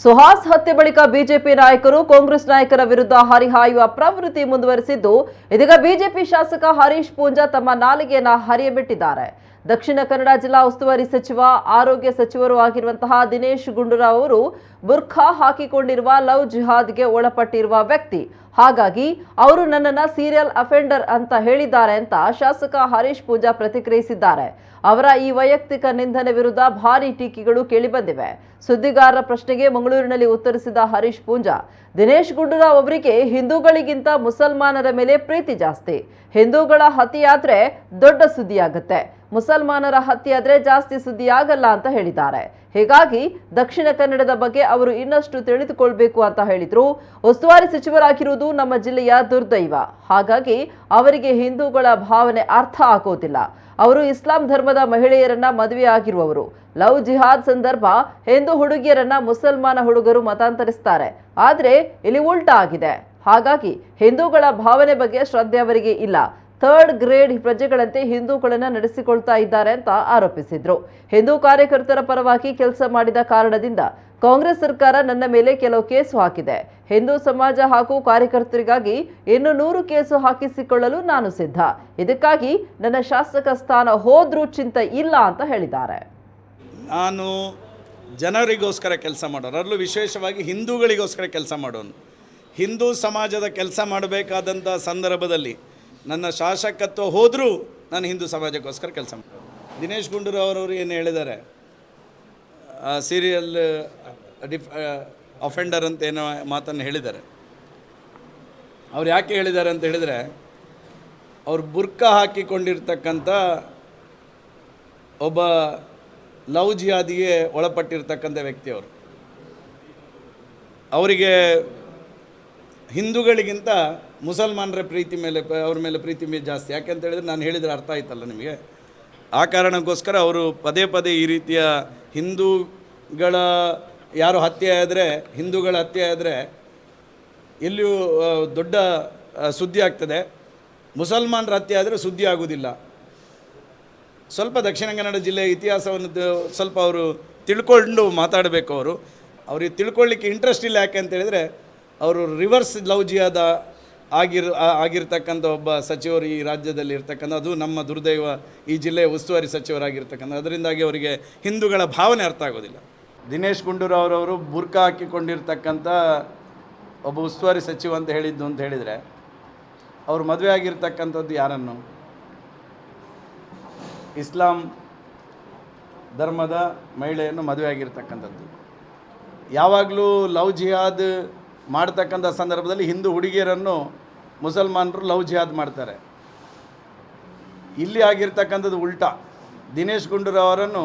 ಸುಹಾಸ್ ಹತ್ಯೆ ಬಳಿಕ ಬಿಜೆಪಿ ನಾಯಕರು ಕಾಂಗ್ರೆಸ್ ನಾಯಕರ ವಿರುದ್ಧ ಹರಿಹಾಯುವ ಪ್ರವೃತ್ತಿ ಮುಂದುವರೆಸಿದ್ದು, ಇದೀಗ ಬಿಜೆಪಿ ಶಾಸಕ ಹರೀಶ್ ಪೂಂಜಾ ತಮ್ಮ ನಾಲಿಗೆಯನ್ನ ಹರಿಯಬಿಟ್ಟಿದ್ದಾರೆ. ದಕ್ಷಿಣ ಕನ್ನಡ ಜಿಲ್ಲಾ ಉಸ್ತುವಾರಿ ಸಚಿವ, ಆರೋಗ್ಯ ಸಚಿವರು ಆಗಿರುವಂತಹ ದಿನೇಶ್ ಗುಂಡೂರಾವ್ ಅವರು ಬುರ್ಖಾ ಹಾಕಿಕೊಂಡಿರುವ ಲವ್ ಜಿಹಾದ್ಗೆ ಒಳಪಟ್ಟಿರುವ ವ್ಯಕ್ತಿ. ಹಾಗಾಗಿ ಅವರು ನನ್ನನ್ನ ಸೀರಿಯಲ್ ಅಫೆಂಡರ್ ಅಂತ ಹೇಳಿದ್ದಾರೆ ಅಂತ ಶಾಸಕ ಹರೀಶ್ ಪೂಂಜಾ ಪ್ರತಿಕ್ರಿಯಿಸಿದ್ದಾರೆ. ಅವರ ಈ ವೈಯಕ್ತಿಕ ನಿಂದನೆ ವಿರುದ್ಧ ಭಾರೀ ಟೀಕೆಗಳು ಕೇಳಿಬಂದಿವೆ. ಸುದ್ದಿಗಾರರ ಪ್ರಶ್ನೆಗೆ ಮಂಗಳೂರಿನಲ್ಲಿ ಉತ್ತರಿಸಿದ ಹರೀಶ್ ಪೂಂಜಾ, ದಿನೇಶ್ ಗುಂಡೂರಾವ್ ಅವರಿಗೆ ಹಿಂದೂಗಳಿಗಿಂತ ಮುಸಲ್ಮಾನರ ಮೇಲೆ ಪ್ರೀತಿ ಜಾಸ್ತಿ. ಹಿಂದೂಗಳ ಹತ್ಯೆಯಾದ್ರೆ ದೊಡ್ಡ ಸುದ್ದಿಯಾಗುತ್ತೆ, ಮುಸಲ್ಮಾನರ ಹತ್ಯೆಯಾದ್ರೆ ಜಾಸ್ತಿ ಸುದ್ದಿಯಾಗಲ್ಲ ಅಂತ ಹೇಳಿದ್ದಾರೆ. ಹೀಗಾಗಿ ದಕ್ಷಿಣ ಕನ್ನಡದ ಬಗ್ಗೆ ಅವರು ಇನ್ನಷ್ಟು ತಿಳಿದುಕೊಳ್ಬೇಕು ಅಂತ ಹೇಳಿದ್ರು. ಉಸ್ತುವಾರಿ ಸಚಿವರಾಗಿರುವುದು ನಮ್ಮ ಜಿಲ್ಲೆಯ ದುರ್ದೈವ. ಹಾಗಾಗಿ ಅವರಿಗೆ ಹಿಂದೂಗಳ ಭಾವನೆ ಅರ್ಥ ಆಗೋದಿಲ್ಲ. ಅವರು ಇಸ್ಲಾಂ ಧರ್ಮದ ಮಹಿಳೆಯರನ್ನ ಮದುವೆಯಾಗಿರುವವರು. ಲವ್ ಜಿಹಾದ್ ಸಂದರ್ಭ ಹಿಂದೂ ಹುಡುಗಿಯರನ್ನ ಮುಸಲ್ಮಾನ ಹುಡುಗರು ಮತಾಂತರಿಸ್ತಾರೆ. ಆದ್ರೆ ಇಲ್ಲಿ ಉಲ್ಟಾ ಆಗಿದೆ. ಹಾಗಾಗಿ ಹಿಂದೂಗಳ ಭಾವನೆ ಬಗ್ಗೆ ಶ್ರದ್ಧೆ ಅವರಿಗೆ ಇಲ್ಲ. ಥರ್ಡ್ ಗ್ರೇಡ್ ಪ್ರಜೆಗಳಂತೆ ಹಿಂದೂಗಳನ್ನ ನಡೆಸಿಕೊಳ್ತಾ ಇದ್ದಾರೆ ಅಂತ ಆರೋಪಿಸಿದ್ರು. ಹಿಂದೂ ಕಾರ್ಯಕರ್ತರ ಪರವಾಗಿ ಕೆಲಸ ಮಾಡಿದ ಕಾರಣದಿಂದ ಕಾಂಗ್ರೆಸ್ ಸರ್ಕಾರ ನನ್ನ ಮೇಲೆ ಕೆಲವು ಕೇಸು ಹಾಕಿದೆ. ಹಿಂದೂ ಸಮಾಜ ಹಾಗೂ ಕಾರ್ಯಕರ್ತರಿಗಾಗಿ ಇನ್ನು 100 ಕೇಸು ಹಾಕಿಸಿಕೊಳ್ಳಲು ನಾನು ಸಿದ್ಧ. ಇದಕ್ಕಾಗಿ ನನ್ನ ಶಾಸಕ ಸ್ಥಾನ ಹೋದ್ರೂ ಚಿಂತೆ ಇಲ್ಲ ಅಂತ ಹೇಳಿದ್ದಾರೆ. ನಾನು ಜನರಿಗೋಸ್ಕರ ಕೆಲಸ ಮಾಡೋರು, ಅದರಲ್ಲೂ ವಿಶೇಷವಾಗಿ ಹಿಂದೂಗಳಿಗೋಸ್ಕರ ಕೆಲಸ ಮಾಡೋನು. ಹಿಂದೂ ಸಮಾಜದ ಕೆಲಸ ಮಾಡಬೇಕಾದಂಥ ಸಂದರ್ಭದಲ್ಲಿ ನನ್ನ ಶಾಸಕತ್ವ ಹೋದರೂ ನಾನು ಹಿಂದೂ ಸಮಾಜಕ್ಕೋಸ್ಕರ ಕೆಲಸ ಮಾಡೋದು. ದಿನೇಶ್ ಗುಂಡೂರಾವ್ ಅವರು ಏನು ಹೇಳಿದ್ದಾರೆ, ಸೀರಿಯಲ್ ಅಫೆಂಡರ್ ಅಂತ ಏನೋ ಮಾತನ್ನು ಹೇಳಿದ್ದಾರೆ. ಅವ್ರು ಯಾಕೆ ಹೇಳಿದ್ದಾರೆ ಅಂತ ಹೇಳಿದರೆ, ಅವ್ರು ಬುರ್ಕಾ ಹಾಕಿಕೊಂಡಿರ್ತಕ್ಕಂಥ ಒಬ್ಬ ಲವ್ ಜಿಹಾದಿಗೆ ಒಳಪಟ್ಟಿರ್ತಕ್ಕಂಥ ವ್ಯಕ್ತಿಯವರು. ಅವರಿಗೆ ಹಿಂದೂಗಳಿಗಿಂತ ಮುಸಲ್ಮಾನರ ಪ್ರೀತಿ ಮೇಲೆ ಅವ್ರ ಮೇಲೆ ಪ್ರೀತಿ ಜಾಸ್ತಿ. ಯಾಕೆಂತ ಹೇಳಿದ್ರೆ ನಾನು ಹೇಳಿದರೆ ಅರ್ಥ ಆಯ್ತಲ್ಲ ನಿಮಗೆ. ಆ ಕಾರಣಕ್ಕೋಸ್ಕರ ಅವರು ಪದೇ ಪದೇ ಈ ರೀತಿಯ ಹಿಂದೂಗಳ ಯಾರು ಹತ್ಯೆ ಆದರೆ, ಹಿಂದೂಗಳ ಹತ್ಯೆ ಆದರೆ ಎಲ್ಲಿಯೂ ದೊಡ್ಡ ಸುದ್ದಿ ಆಗ್ತದೆ, ಮುಸಲ್ಮಾನರ ಹತ್ಯೆ ಆದರೆ ಸುದ್ದಿ ಆಗೋದಿಲ್ಲ. ಸ್ವಲ್ಪ ದಕ್ಷಿಣ ಕನ್ನಡ ಜಿಲ್ಲೆಯ ಇತಿಹಾಸವನ್ನು ಸ್ವಲ್ಪ ಅವರು ತಿಳ್ಕೊಂಡು ಮಾತಾಡಬೇಕು. ಅವ್ರಿಗೆ ತಿಳ್ಕೊಳ್ಳಿಕ್ಕೆ ಇಂಟ್ರೆಸ್ಟ್ ಇಲ್ಲ. ಯಾಕೆ ಅಂತ ಹೇಳಿದರೆ, ಅವರು ರಿವರ್ಸ್ ಲವ್ ಜಿಹಾದ ಆಗಿರ್ತಕ್ಕಂಥ ಒಬ್ಬ ಸಚಿವರು ಈ ರಾಜ್ಯದಲ್ಲಿ ಇರ್ತಕ್ಕಂಥ, ಅದು ನಮ್ಮ ದುರ್ದೈವ, ಈ ಜಿಲ್ಲೆಯ ಉಸ್ತುವಾರಿ ಸಚಿವರಾಗಿರ್ತಕ್ಕಂಥ. ಅದರಿಂದಾಗಿ ಅವರಿಗೆ ಹಿಂದೂಗಳ ಭಾವನೆ ಅರ್ಥ ಆಗೋದಿಲ್ಲ. ದಿನೇಶ್ ಗುಂಡೂರಾವ್ ಅವರು ಬುರ್ಕಾ ಹಾಕಿಕೊಂಡಿರ್ತಕ್ಕಂಥ ಒಬ್ಬ ಉಸ್ತುವಾರಿ ಸಚಿವ ಅಂತ ಹೇಳಿದ್ದು ಅಂತ ಹೇಳಿದರೆ, ಅವರು ಮದುವೆ ಆಗಿರ್ತಕ್ಕಂಥದ್ದು ಯಾರನ್ನು? ಇಸ್ಲಾಂ ಧರ್ಮದ ಮಹಿಳೆಯನ್ನು ಮದುವೆ ಆಗಿರ್ತಕ್ಕಂಥದ್ದು. ಯಾವಾಗಲೂ ಲವ್ ಜಿಹಾದ್ ಮಾಡ್ತಕ್ಕಂಥ ಸಂದರ್ಭದಲ್ಲಿ ಹಿಂದೂ ಹುಡುಗಿಯರನ್ನು ಮುಸಲ್ಮಾನರು ಲವ್ ಜಿಹಾದ್ ಮಾಡ್ತಾರೆ. ಇಲ್ಲಿ ಆಗಿರ್ತಕ್ಕಂಥದ್ದು ಉಲ್ಟಾ. ದಿನೇಶ್ ಗುಂಡೂರಾವ್ ಅವರನ್ನು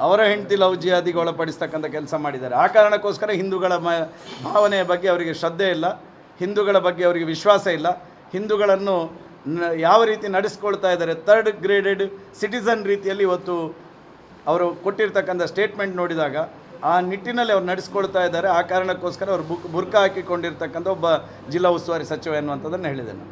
ಅವರ ಹೆಂಡತಿ ಲವ್ ಜಿಹಾದಿಗೆ ಒಳಪಡಿಸ್ತಕ್ಕಂಥ ಕೆಲಸ ಮಾಡಿದ್ದಾರೆ. ಆ ಕಾರಣಕ್ಕೋಸ್ಕರ ಹಿಂದೂಗಳ ಭಾವನೆಯ ಬಗ್ಗೆ ಅವರಿಗೆ ಶ್ರದ್ಧೆ ಇಲ್ಲ, ಹಿಂದೂಗಳ ಬಗ್ಗೆ ಅವರಿಗೆ ವಿಶ್ವಾಸ ಇಲ್ಲ. ಹಿಂದೂಗಳನ್ನು ಯಾವ ರೀತಿ ನಡೆಸ್ಕೊಳ್ತಾ ಇದ್ದಾರೆ, ಥರ್ಡ್ ಗ್ರೇಡೆಡ್ ಸಿಟಿಸನ್ ರೀತಿಯಲ್ಲಿ ಇವತ್ತು ಅವರು ಕೊಟ್ಟಿರ್ತಕ್ಕಂಥ ಸ್ಟೇಟ್ಮೆಂಟ್ ನೋಡಿದಾಗ ಆ ನಿಟ್ಟಿನಲ್ಲಿ ಅವ್ರು ನಡೆಸ್ಕೊಳ್ತಾ ಇದ್ದಾರೆ. ಆ ಕಾರಣಕ್ಕೋಸ್ಕರ ಅವರು ಬುರ್ಕಾ ಹಾಕಿಕೊಂಡಿರ್ತಕ್ಕಂಥ ಒಬ್ಬ ಜಿಲ್ಲಾ ಉಸ್ತುವಾರಿ ಸಚಿವ ಎನ್ನುವಂಥದ್ದನ್ನು ಹೇಳಿದ್ದೇನೆ.